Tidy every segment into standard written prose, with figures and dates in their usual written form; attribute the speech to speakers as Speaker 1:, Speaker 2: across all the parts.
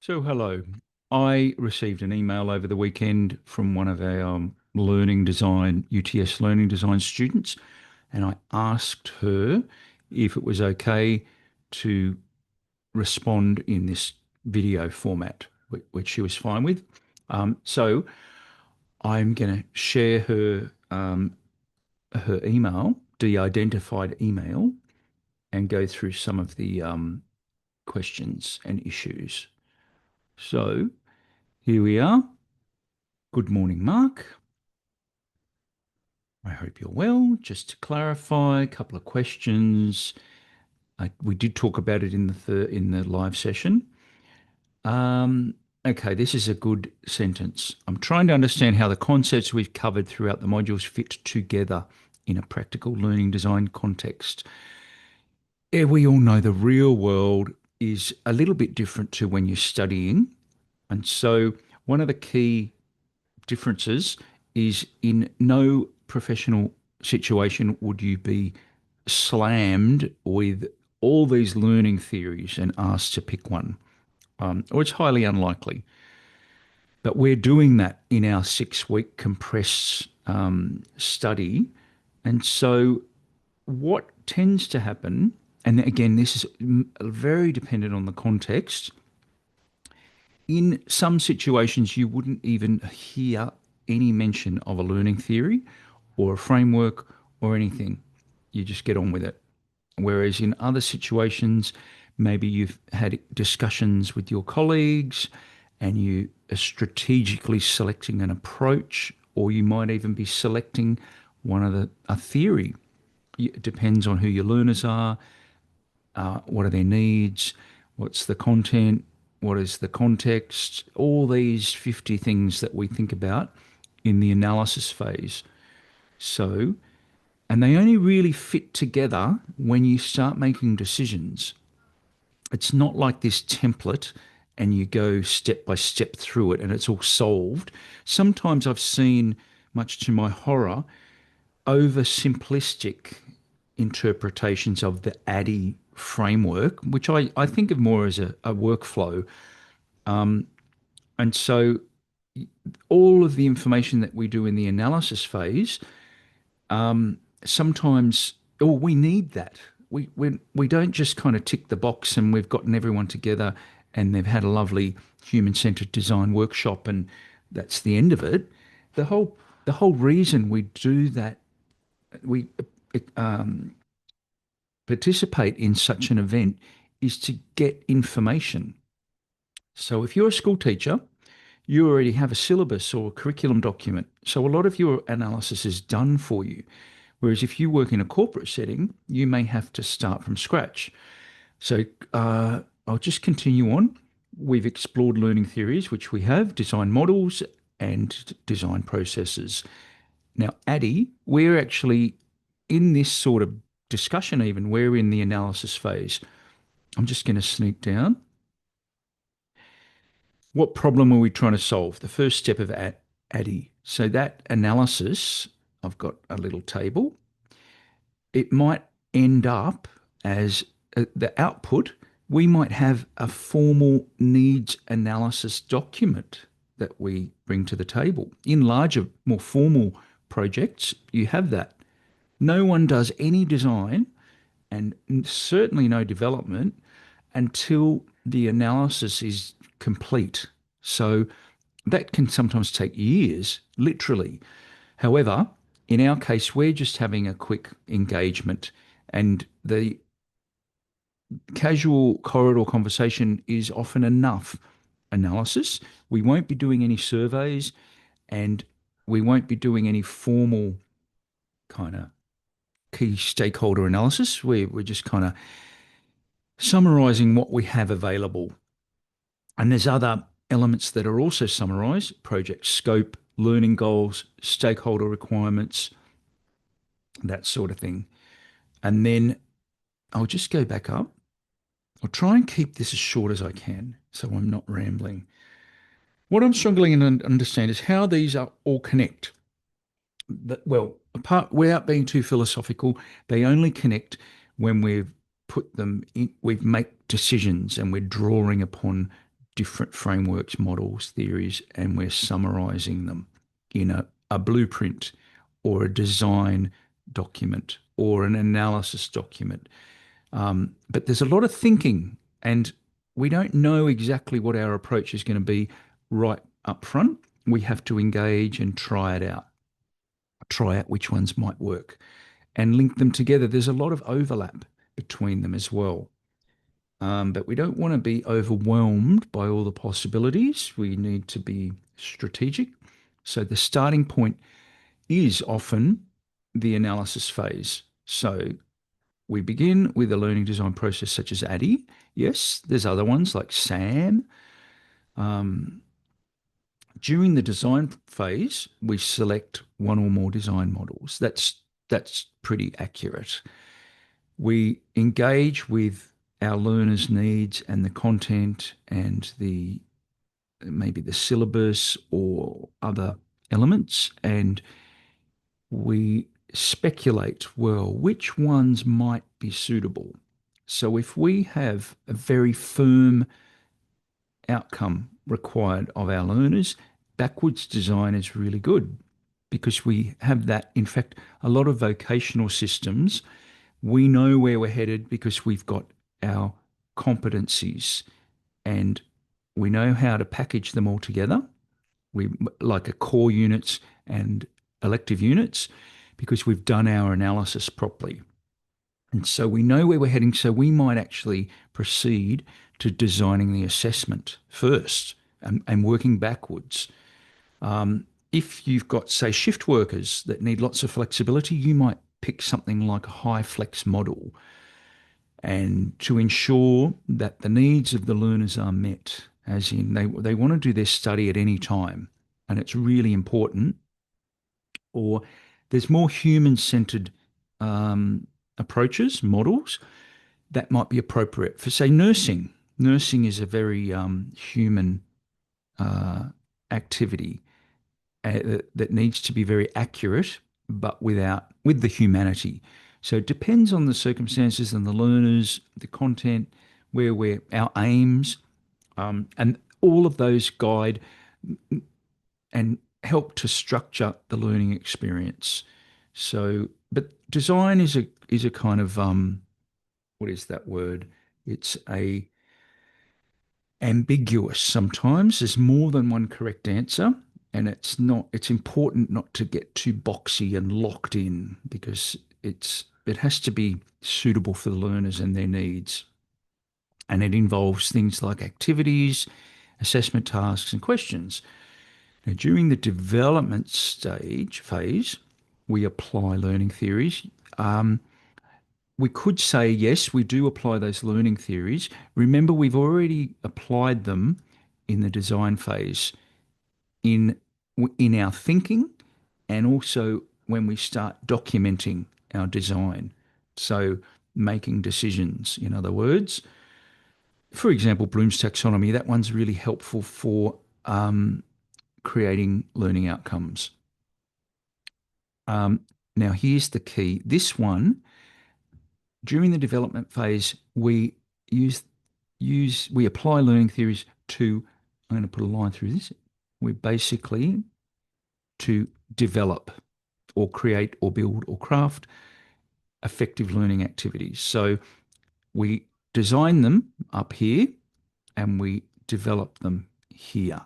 Speaker 1: So, hello. I received an email over the weekend from one of our learning design, UTS learning design students, and I asked her if it was okay to respond in this video format, which she was fine with. So, I'm going to share her email, de-identified email, and go through some of the questions and issues. So, here we are. Good morning, Mark. I hope you're well. Just to clarify, a couple of questions. We did talk about it in the live session. Okay, this is a good sentence. I'm trying to understand how the concepts we've covered throughout the modules fit together in a practical learning design context. Yeah, we all know the real world is a little bit different to when you're studying. And so, one of the key differences is in no professional situation would you be slammed with all these learning theories and asked to pick one, or it's highly unlikely. But we're doing that in our 6 week compressed study. And so, what tends to happen, and again, this is very dependent on the context, in some situations, you wouldn't even hear any mention of a learning theory or a framework or anything. You just get on with it. Whereas in other situations, maybe you've had discussions with your colleagues and you are strategically selecting an approach, or you might even be selecting a theory. It depends on who your learners are, what are their needs, what's the content, what is the context, all these 50 things that we think about in the analysis phase. So, and they only really fit together when you start making decisions. It's not like this template and you go step by step through it and it's all solved. Sometimes I've seen, much to my horror, oversimplistic interpretations of the ADDIE framework, which I think of more as a workflow. And so all of the information that we do in the analysis phase, sometimes, oh, we need that. We don't just kind of tick the box and we've gotten everyone together and they've had a lovely human-centered design workshop and that's the end of it. The whole reason we do that, we participate in such an event, is to get information. So if you're a school teacher, you already have a syllabus or a curriculum document. So a lot of your analysis is done for you. Whereas if you work in a corporate setting, you may have to start from scratch. So I'll just continue on. We've explored learning theories, which we have, design models and design processes. Now, ADDIE, we're actually in this sort of discussion, even, we're in the analysis phase. I'm just going to sneak down. What problem are we trying to solve? The first step of ADDIE. So that analysis, I've got a little table. It might end up as the output. We might have a formal needs analysis document that we bring to the table. In larger, more formal projects, you have that. No one does any design and certainly no development until the analysis is complete. So that can sometimes take years, literally. However, in our case, we're just having a quick engagement, and the casual corridor conversation is often enough analysis. We won't be doing any surveys and we won't be doing any formal kind of key stakeholder analysis. We're just kind of summarizing what we have available. And there's other elements that are also summarized: project scope, learning goals, stakeholder requirements, that sort of thing. And then I'll just go back up. I'll try and keep this as short as I can so I'm not rambling. What I'm struggling to understand is how these are all connect. Well, apart without being too philosophical, they only connect when we've put them in, we've make decisions and we're drawing upon different frameworks, models, theories, and we're summarizing them in a blueprint or a design document or an analysis document. But there's a lot of thinking, and we don't know exactly what our approach is going to be right up front. We have to engage and try out which ones might work and link them together. There's a lot of overlap between them as well. But we don't want to be overwhelmed by all the possibilities. We need to be strategic. So the starting point is often the analysis phase. So we begin with a learning design process such as ADDIE. Yes, there's other ones like SAM. During the design phase, we select one or more design models. That's pretty accurate. We engage with our learners' needs and the content and maybe the syllabus or other elements, and we speculate, well, which ones might be suitable. So if we have a very firm outcome required of our learners, backwards design is really good because we have that. In fact, a lot of vocational systems, we know where we're headed because we've got our competencies and we know how to package them all together. We like a core units and elective units because we've done our analysis properly. And so we know where we're heading. So we might actually proceed to designing the assessment first and working backwards. If you've got, say, shift workers that need lots of flexibility, you might pick something like a high flex model and to ensure that the needs of the learners are met, as in they want to do their study at any time. And it's really important. Or there's more human-centered approaches, models that might be appropriate for, say, nursing. Nursing is a very human activity that needs to be very accurate, but with the humanity. So it depends on the circumstances and the learners, the content, our aims, and all of those guide and help to structure the learning experience. So, but design is a kind of what is that word? It's a ambiguous sometimes. There's more than one correct answer. And it's important not to get too boxy and locked in because it has to be suitable for the learners and their needs. And it involves things like activities, assessment tasks, and questions. Now, during the development phase, we apply learning theories. We could say, yes, we do apply those learning theories. Remember, we've already applied them in the design phase in our thinking and also when we start documenting our design. So making decisions, in other words. For example, Bloom's taxonomy, that one's really helpful for creating learning outcomes. Now, here's the key. This one, during the development phase, we apply learning theories to, I'm going to put a line through this. We basically to develop or create or build or craft effective learning activities. So we design them up here and we develop them here.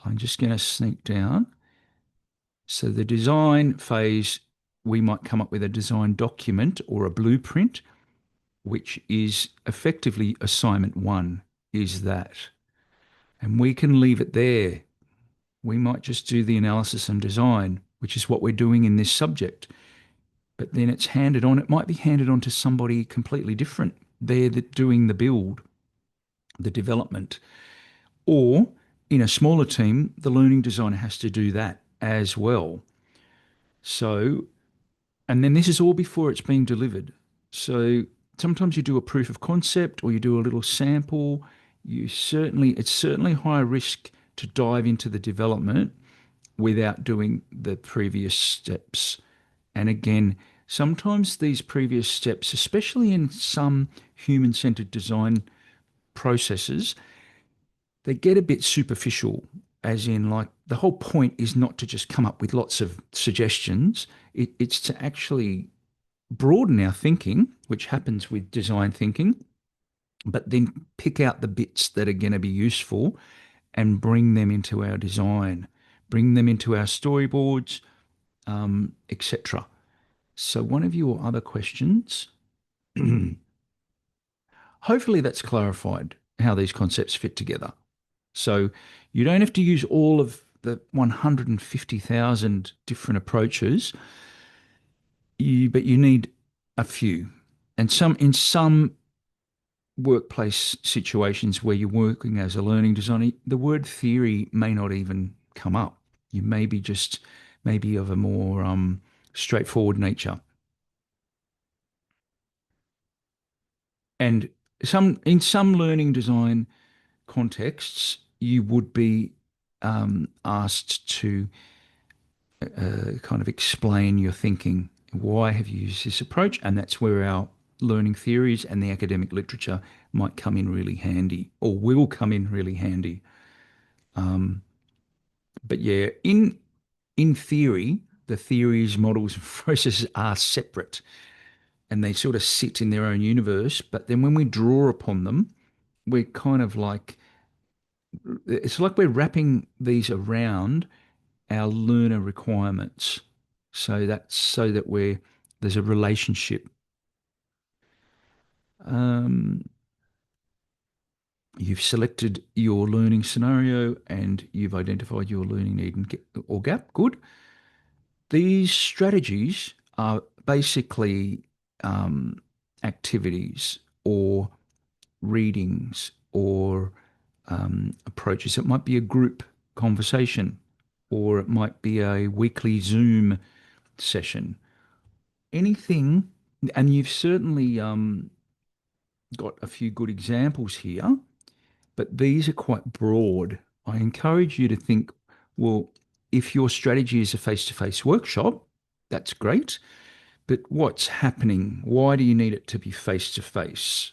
Speaker 1: I'm just going to sneak down. So the design phase, we might come up with a design document or a blueprint, which is effectively assignment 1 is that. And we can leave it there. We might just do the analysis and design, which is what we're doing in this subject. But then it's handed on. It might be handed on to somebody completely different. They're doing the build, the development. Or in a smaller team, the learning designer has to do that as well. So, and then this is all before it's being delivered. So sometimes you do a proof of concept or you do a little sample. It's certainly high risk to dive into the development without doing the previous steps. And again, sometimes these previous steps, especially in some human-centered design processes, they get a bit superficial, as in, like, the whole point is not to just come up with lots of suggestions. It's to actually broaden our thinking, which happens with design thinking, but then pick out the bits that are going to be useful and bring them into our design, bring them into our storyboards, etc. So, one of your other questions, hopefully, that's clarified how these concepts fit together. So, you don't have to use all of the 150,000 different approaches, but you need a few. And in some workplace situations where you're working as a learning designer, the word theory may not even come up. You may be just maybe of a more straightforward nature. And in some learning design contexts, you would be asked to kind of explain your thinking. Why have you used this approach? And that's where our learning theories and the academic literature might come in really handy, or will come in really handy. But yeah, in theory, the theories, models, and processes are separate, and they sort of sit in their own universe. But then when we draw upon them, we're kind of like, it's like we're wrapping these around our learner requirements. So that's so that there's a relationship. Um, you've selected your learning scenario and you've identified your learning need or gap. Good. These strategies are basically um, activities or readings or approaches. It might be a group conversation, or it might be a weekly Zoom session. Anything, and you've certainly got a few good examples here, but these are quite broad. I encourage you to think, well, if your strategy is a face to face workshop, that's great. But what's happening? Why do you need it to be face to face?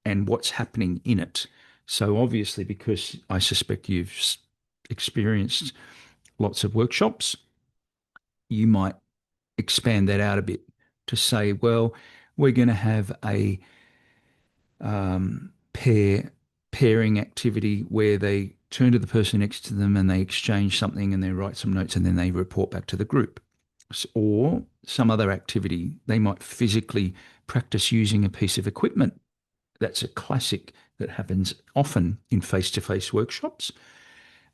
Speaker 1: And what's happening in it? So, obviously, because I suspect you've experienced lots of workshops, you might expand that out a bit to say, well, we're going to have a pairing activity where they turn to the person next to them and they exchange something and they write some notes and then they report back to the group. Or some other activity, they might physically practice using a piece of equipment. That's a classic that happens often in face to face workshops.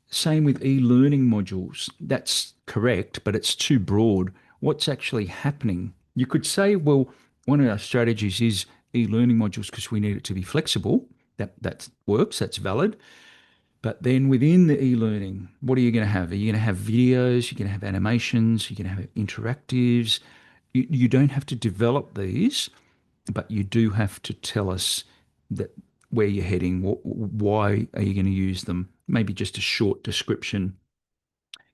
Speaker 1: Same with e learning modules. That's correct, but it's too broad. What's actually happening? You could say, well, one of our strategies is e learning modules because we need it to be flexible. That works, that's valid. But then within the e learning, what are you going to have? Are you going to have videos? You're going to have animations? You're going to have interactives? You don't have to develop these, but you do have to tell us that where you're heading, why are you going to use them? Maybe just a short description.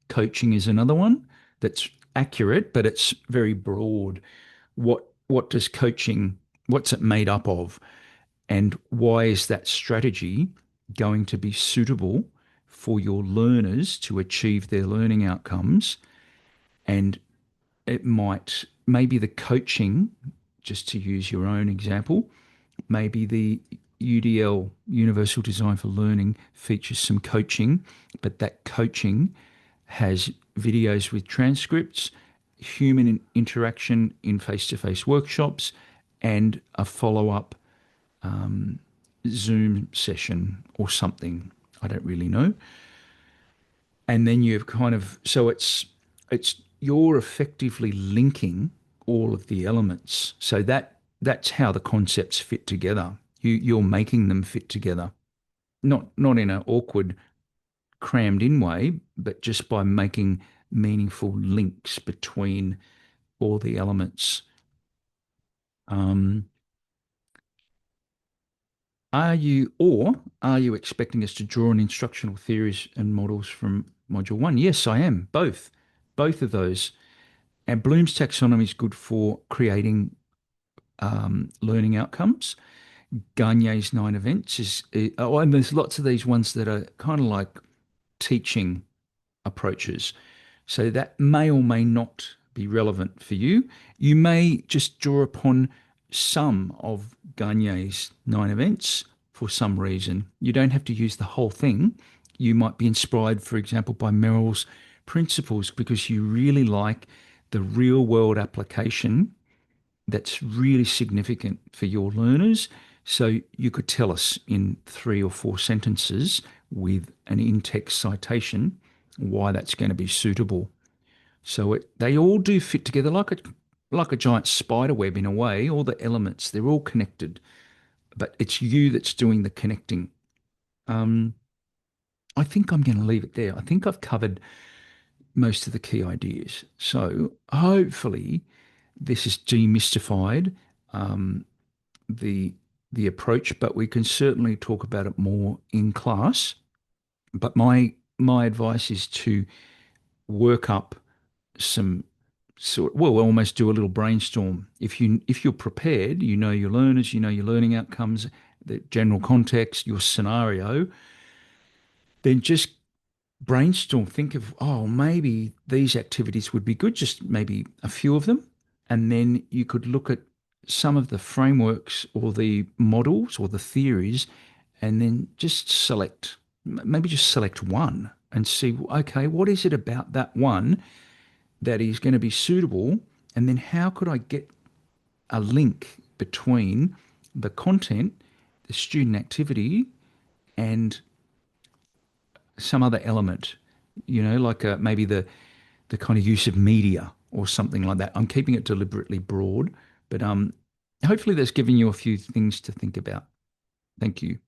Speaker 1: Coaching is another one that's accurate, but it's very broad. What does coaching, what's it made up of? And why is that strategy going to be suitable for your learners to achieve their learning outcomes? And it might, maybe the coaching, just to use your own example, maybe the UDL, Universal Design for Learning, features some coaching, but that coaching has videos with transcripts, human interaction in face to face workshops, and a follow up Zoom session or something. I don't really know. And then you've kind of, so it's you're effectively linking all of the elements. So that's how the concepts fit together. You're making them fit together. Not in an awkward, crammed in way, but just by making meaningful links between all the elements. Um, are you expecting us to draw on instructional theories and models from module one? Yes, I am. Both of those. And Bloom's taxonomy is good for creating learning outcomes. Gagne's 9 events oh, and there's lots of these ones that are kind of like teaching approaches. So that may or may not be relevant for you. You may just draw upon some of Gagne's 9 events for some reason. You don't have to use the whole thing. You might be inspired, for example, by Merrill's principles because you really like the real world application that's really significant for your learners. So you could tell us in 3 or 4 sentences with an in-text citation why that's going to be suitable. So they all do fit together like a giant spider web in a way. All the elements, they're all connected, but it's you that's doing the connecting. Um, I think I'm going to leave it there. I think I've covered most of the key ideas. So hopefully this has demystified um, the the approach, but we can certainly talk about it more in class. But my advice is to work up some well, almost do a little brainstorm. If you're prepared, you know your learners, you know your learning outcomes, the general context, your scenario, then just brainstorm, think of, oh, maybe these activities would be good, just maybe a few of them. And then you could look at some of the frameworks or the models or the theories and then just select, maybe just select one and see, okay, what is it about that one that is going to be suitable? And then how could I get a link between the content, the student activity, and some other element, like maybe the kind of use of media or something like that. I'm keeping it deliberately broad, but hopefully that's given you a few things to think about. Thank you.